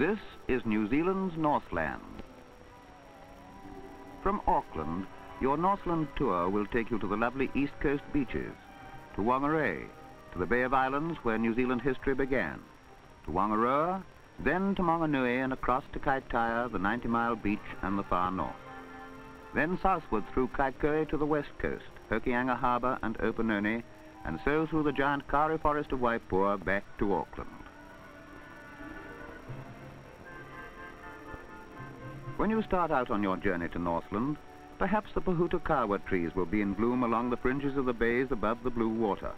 This is New Zealand's Northland. From Auckland, your Northland Tour will take you to the lovely East Coast beaches, to Whangarei, to the Bay of Islands where New Zealand history began, to Whangaroa, then to Monganui and across to Kaitaia, the 90-mile beach and the far north. Then southward through Kaikoura to the west coast, Hokianga Harbour and Opunoni, and so through the giant Quarry forest of Waipua back to Auckland. When you start out on your journey to Northland, perhaps the Mahuta kawa trees will be in bloom along the fringes of the bays above the blue water,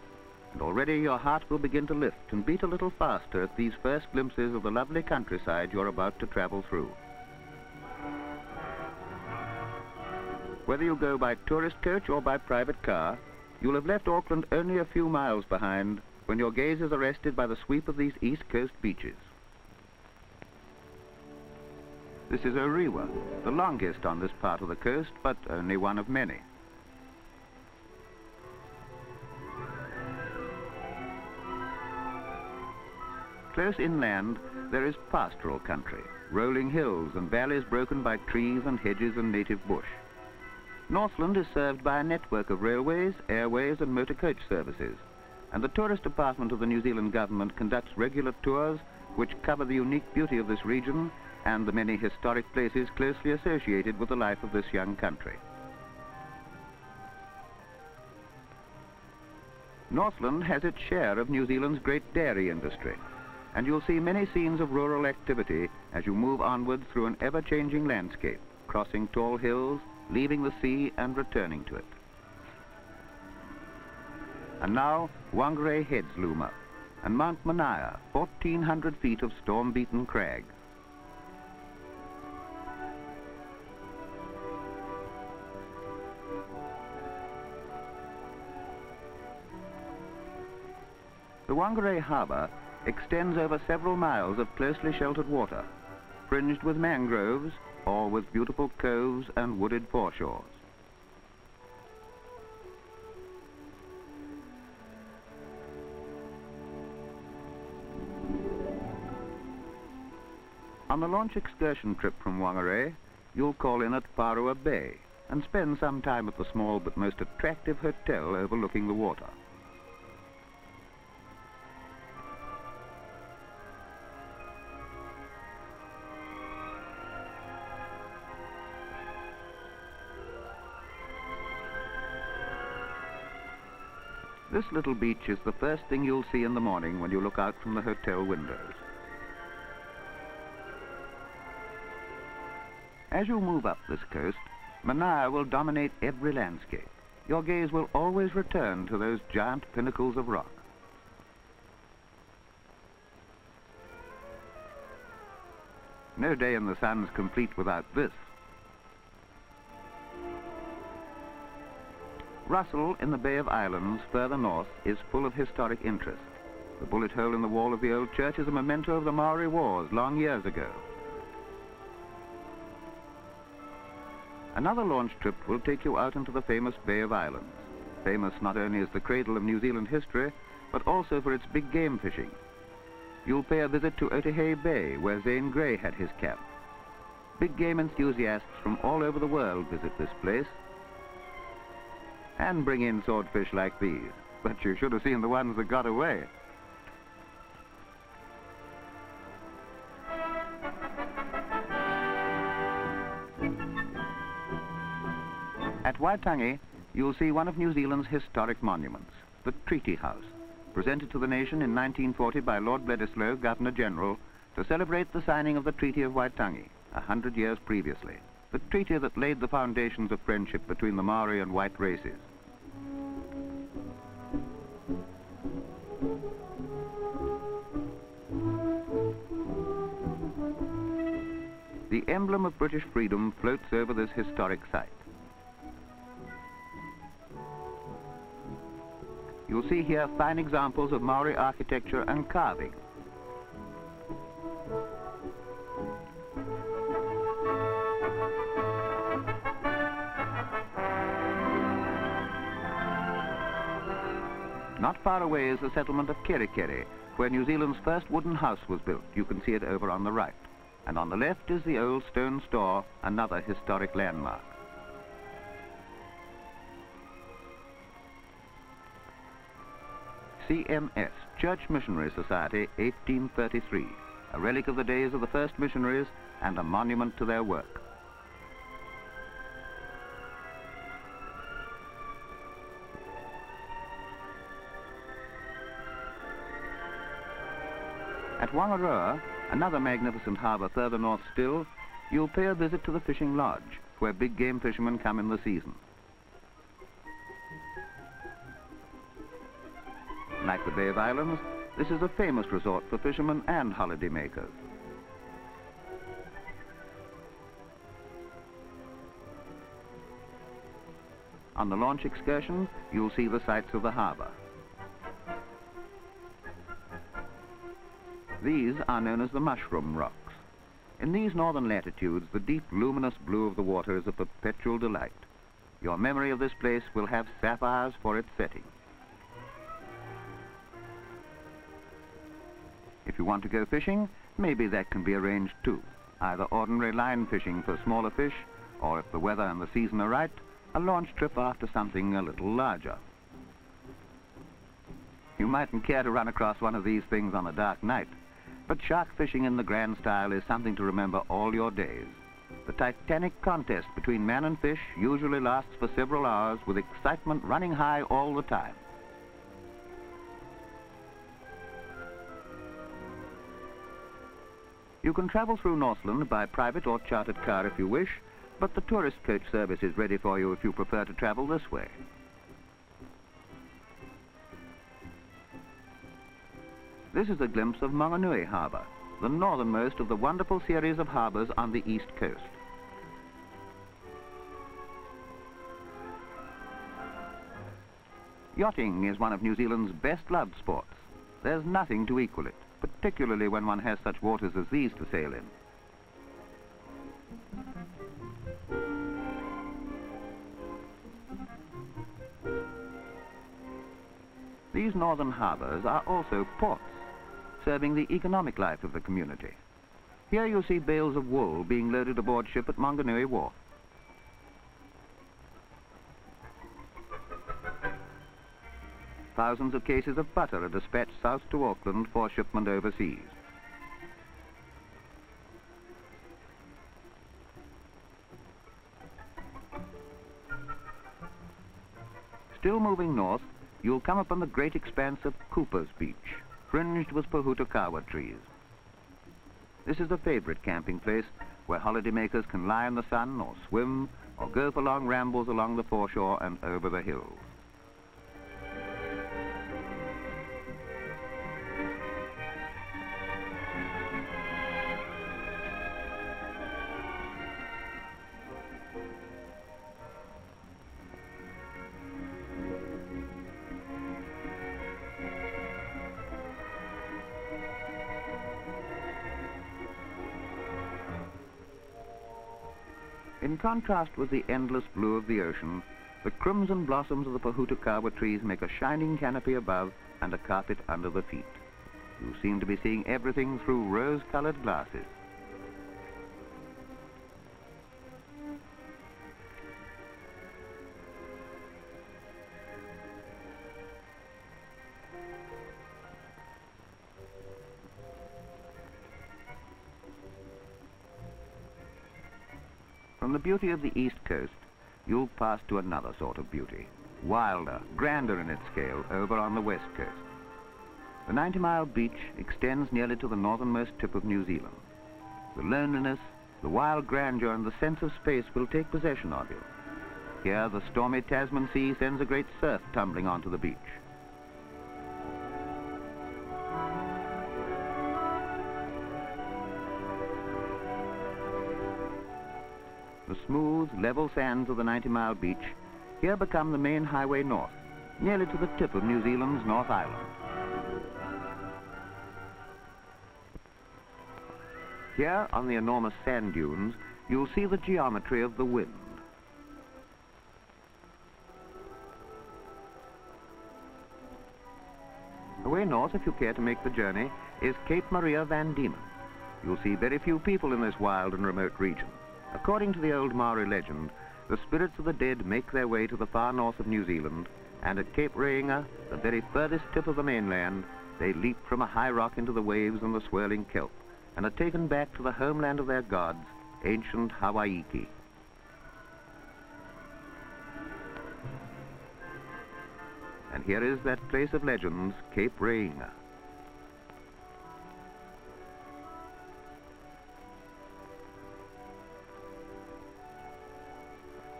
and already your heart will begin to lift and beat a little faster at these first glimpses of the lovely countryside you're about to travel through. Whether you go by tourist coach or by private car, you'll have left Auckland only a few miles behind when your gaze is arrested by the sweep of these East Coast beaches. This is Orewa, the longest on this part of the coast, but only one of many. Close inland, there is pastoral country, rolling hills and valleys broken by trees and hedges and native bush. Northland is served by a network of railways, airways and motor coach services, and the tourist department of the New Zealand government conducts regular tours which cover the unique beauty of this region and the many historic places closely associated with the life of this young country. Northland has its share of New Zealand's great dairy industry, and you'll see many scenes of rural activity as you move onward through an ever-changing landscape, crossing tall hills, leaving the sea and returning to it. And now Whangarei heads loom up, and Mount Manaia, 1,400 feet of storm-beaten crag. The Whangarei Harbour extends over several miles of closely sheltered water, fringed with mangroves or with beautiful coves and wooded foreshores. On the launch excursion trip from Whangarei, you'll call in at Parua Bay and spend some time at the small but most attractive hotel overlooking the water. This little beach is the first thing you'll see in the morning when you look out from the hotel windows. As you move up this coast, Manaia will dominate every landscape. Your gaze will always return to those giant pinnacles of rock. No day in the sun's complete without this. Russell, in the Bay of Islands, further north, is full of historic interest. The bullet hole in the wall of the old church is a memento of the Maori Wars long years ago. Another launch trip will take you out into the famous Bay of Islands, famous not only as the cradle of New Zealand history, but also for its big game fishing. You'll pay a visit to Otaheite Bay, where Zane Grey had his camp. Big game enthusiasts from all over the world visit this place, and bring in swordfish like these, but you should have seen the ones that got away. At Waitangi, you'll see one of New Zealand's historic monuments, the Treaty House, presented to the nation in 1940 by Lord Bledisloe, Governor-General, to celebrate the signing of the Treaty of Waitangi, 100 years previously, the treaty that laid the foundations of friendship between the Maori and white races. The emblem of British freedom floats over this historic site. You'll see here fine examples of Maori architecture and carving. Not far away is the settlement of Kerikeri, where New Zealand's first wooden house was built. You can see it over on the right. and on the left is the old stone store, another historic landmark. CMS, Church Missionary Society, 1833, a relic of the days of the first missionaries and a monument to their work. At Whangarei, another magnificent harbour further north still, you'll pay a visit to the fishing lodge, where big game fishermen come in the season. Like the Bay of Islands, this is a famous resort for fishermen and holiday makers. On the launch excursion, you'll see the sights of the harbour. These are known as the mushroom rocks. In these northern latitudes, the deep, luminous blue of the water is a perpetual delight. Your memory of this place will have sapphires for its setting. If you want to go fishing, maybe that can be arranged too. Either ordinary line fishing for smaller fish, or if the weather and the season are right, a launch trip after something a little larger. You mightn't care to run across one of these things on a dark night, but shark fishing in the grand style is something to remember all your days. The titanic contest between man and fish usually lasts for several hours, with excitement running high all the time. You can travel through Northland by private or chartered car if you wish, but the tourist coach service is ready for you if you prefer to travel this way. This is a glimpse of Whangarei Harbour, the northernmost of the wonderful series of harbours on the east coast. Yachting is one of New Zealand's best-loved sports. There's nothing to equal it, particularly when one has such waters as these to sail in. These northern harbours are also ports, serving the economic life of the community. Here you see bales of wool being loaded aboard ship at Whanganui Wharf. Thousands of cases of butter are dispatched south to Auckland for shipment overseas. Still moving north, you'll come upon the great expanse of Cooper's Beach, fringed with Pahuta trees. This is a favorite camping place where holidaymakers can lie in the sun or swim or go for long rambles along the foreshore and over the hills. In contrast with the endless blue of the ocean, the crimson blossoms of the Pahuta trees make a shining canopy above and a carpet under the feet. You seem to be seeing everything through rose-colored glasses. From the beauty of the east coast, you'll pass to another sort of beauty, wilder, grander in its scale, over on the west coast. The 90-mile beach extends nearly to the northernmost tip of New Zealand. The loneliness, the wild grandeur, and the sense of space will take possession of you. Here, the stormy Tasman Sea sends a great surf tumbling onto the beach. The smooth, level sands of the 90-mile beach here become the main highway north, nearly to the tip of New Zealand's North Island. Here, on the enormous sand dunes, you'll see the geometry of the wind. Away north, if you care to make the journey, is Cape Maria van Diemen. You'll see very few people in this wild and remote region. According to the old Maori legend, the spirits of the dead make their way to the far north of New Zealand, and at Cape Reinga, the very furthest tip of the mainland, they leap from a high rock into the waves and the swirling kelp, and are taken back to the homeland of their gods, ancient Hawaii. And here is that place of legends, Cape Reinga.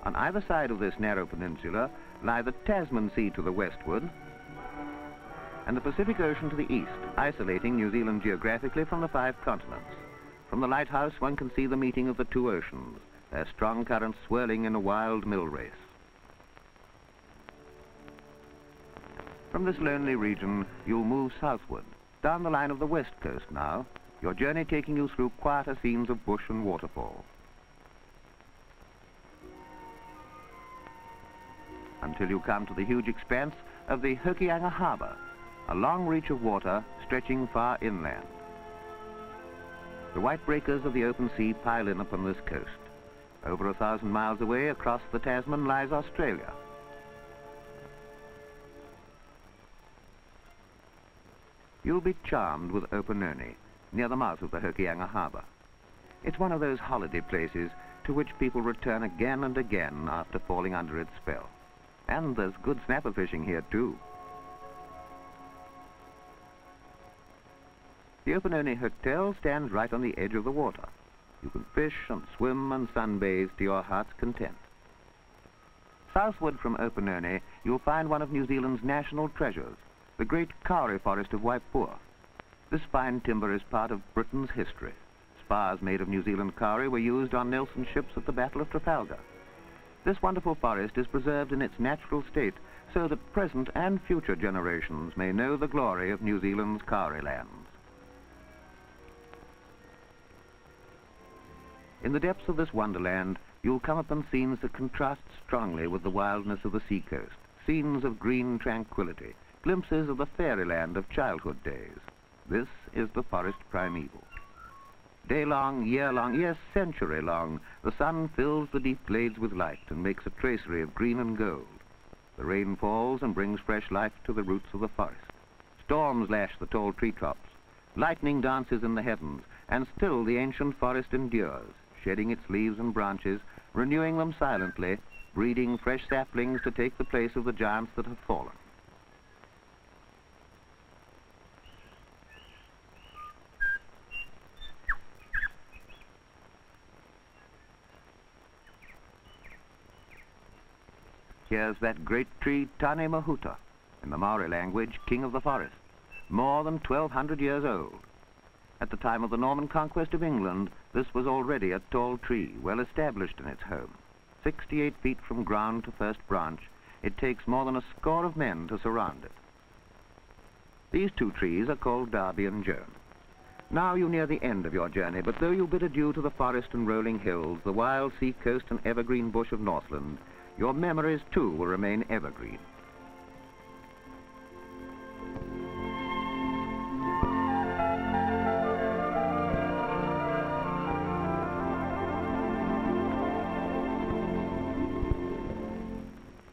On either side of this narrow peninsula lie the Tasman Sea to the westward and the Pacific Ocean to the east, isolating New Zealand geographically from the 5 continents. From the lighthouse one can see the meeting of the 2 oceans, their strong currents swirling in a wild mill race. From this lonely region you'll move southward, down the line of the west coast now, your journey taking you through quieter scenes of bush and waterfall. Until you come to the huge expanse of the Hokianga Harbour, a long reach of water stretching far inland. The white breakers of the open sea pile in upon this coast. Over 1,000 miles away across the Tasman lies Australia. You'll be charmed with Ernie, near the mouth of the Hokianga Harbour. It's one of those holiday places to which people return again and again after falling under its spell. And there's good snapper fishing here too. The Ernie Hotel stands right on the edge of the water. You can fish and swim and sunbathe to your heart's content. Southward from Ernie, you'll find one of New Zealand's national treasures, the great Quarry forest of Waipua. This fine timber is part of Britain's history. Spars made of New Zealand kauri were used on Nelson's ships at the Battle of Trafalgar. This wonderful forest is preserved in its natural state so that present and future generations may know the glory of New Zealand's kauri lands. In the depths of this wonderland, you'll come upon scenes that contrast strongly with the wildness of the seacoast, scenes of green tranquility, glimpses of the fairyland of childhood days. This is the forest primeval. Day long, year long, yes, century long, the sun fills the deep glades with light and makes a tracery of green and gold. The rain falls and brings fresh life to the roots of the forest. Storms lash the tall treetops. Lightning dances in the heavens, and still the ancient forest endures, shedding its leaves and branches, renewing them silently, breeding fresh saplings to take the place of the giants that have fallen. Here's that great tree, Tane Mahuta, in the Maori language, king of the forest, more than 1,200 years old. At the time of the Norman conquest of England, this was already a tall tree, well established in its home. 68 feet from ground to first branch, it takes more than a score of men to surround it. These 2 trees are called Darby and Joan. Now you near the end of your journey, but though you bid adieu to the forest and rolling hills, the wild sea coast and evergreen bush of Northland, your memories too will remain evergreen.